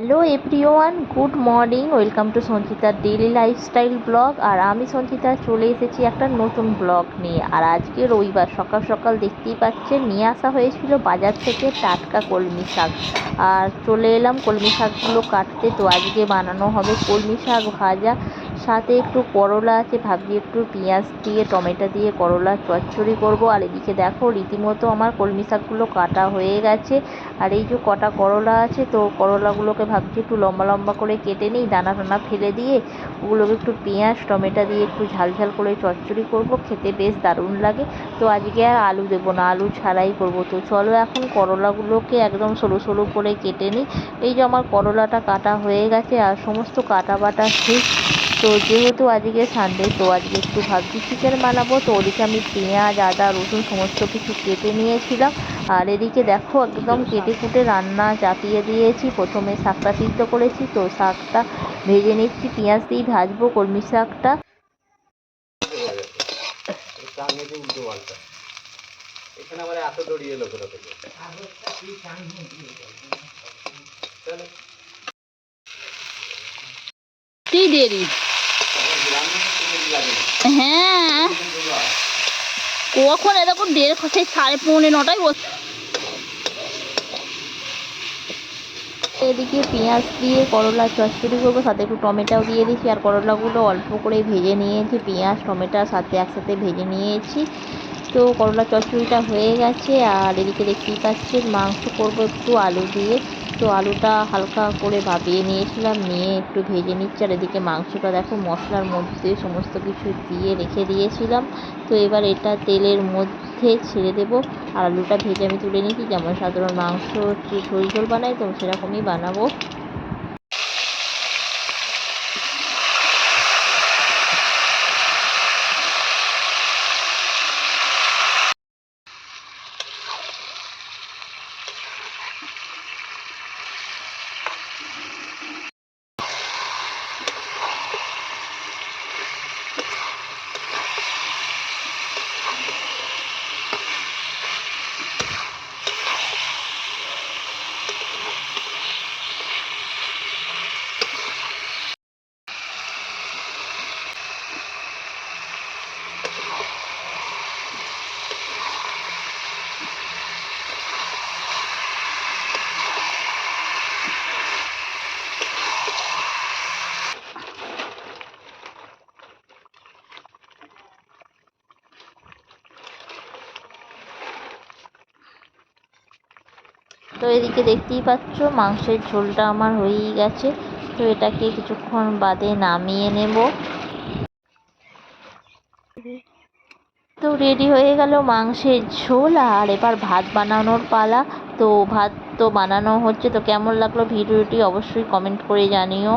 Hello everyone, good morning. Welcome to সঞ্চিতার daily lifestyle blog. আর আমি সঞ্চিতা চলে এসেছি একটা নতুন ব্লগ নিয়ে। আর আজকে রবিবার সকাল সকাল দেখতেই পাচ্ছেন নিয়ে আসা হয়েছিল বাজার থেকে টাটকা কলমি শাক। আর চলে এলাম কলমি শাকগুলো কাটতে। তো আজকে বানানো হবে কলমি শাক ভাজা, সাথে একটু করলা আছে, ভাবছি একটু পেঁয়াজ দিয়ে টমেটো দিয়ে করলা চচ্চড়ি করব। আর এদিকে দেখো রীতিমতো আমার কলমি শাকগুলো কাটা হয়ে গেছে। আর এই যে কটা করলা আছে, তো করলাগুলোকে ভাবছি একটু লম্বা লম্বা করে কেটে নিই, দানা টানা ফেলে দিয়ে ওগুলোকে একটু পেঁয়াজ টমেটো দিয়ে একটু ঝাল ঝাল করে চচ্চড়ি করব, খেতে বেশ দারুণ লাগে। তো আজকে আর আলু দেবো না, আলু ছাড়াই করব। তো চলো এখন করলাগুলোকে একদম সরু সরু করে কেটে নিই। এই যে আমার করলাটা কাটা হয়ে গেছে আর সমস্ত কাটা বাটা শেষ। তো যেহেতু আজকে সানডে, তো আজকে একটু ভাবছি চিকেন বানাবো। তো ওদিকে আমি পেঁয়াজ আদা রসুন সমস্ত কিছু কেটে নিয়েছিলাম। আর এদিকে দেখো একদম কেটে কুটে রান্না চাপিয়ে দিয়েছি। প্রথমে শাকটা সিদ্ধ করেছি, তো শাকটা ভেজে নিচ্ছি, পেঁয়াজ দিয়ে ভাজবো কলমি শাকটা। কি দেরি? হ্যাঁ, কখন এরকম 1:30 9:30 বসে। এদিকে পেঁয়াজ দিয়ে করলা চচ্চড়ি করবো, সাথে একটু টমেটোও দিয়ে দিয়েছি। আর করলাগুলো অল্প করে ভেজে নিয়েছি, পেঁয়াজ টমেটোর সাথে একসাথে ভেজে নিয়েছি। তো করলা চচ্চড়িটা হয়ে গেছে। আর এদিকে দেখতেই পাচ্ছেন মাংস করবো একটু আলু দিয়ে। তো আলুটা হালকা করে ভাপিয়ে নিয়েছিলাম, নিয়ে একটু ভেজে নিচ্ছি। আর এদিকে মাংসটা দেখো মশলার মধ্যে সমস্ত কিছু দিয়ে রেখে দিয়েছিলাম। তো এবার এটা তেলের মধ্যে ছেড়ে দেবো। আর আলুটা ভেজে আমি তুলে নিয়েছি, যেমন সাধারণ মাংস একটু ঝোল ঝোল বানাই, তো সেরকমই বানাবো। তো এদিকে দেখতেই পাচ্ছ মাংসের ঝোলটা আমার হয়েই গেছে। তো এটাকে কিছুক্ষণ বাদে নামিয়ে নেব। তো রেডি হয়ে গেল মাংসের ঝোল। আর এবার ভাত বানানোর পালা। তো ভাত তো বানানো হচ্ছে। তো কেমন লাগলো ভিডিওটি অবশ্যই কমেন্ট করে জানিও।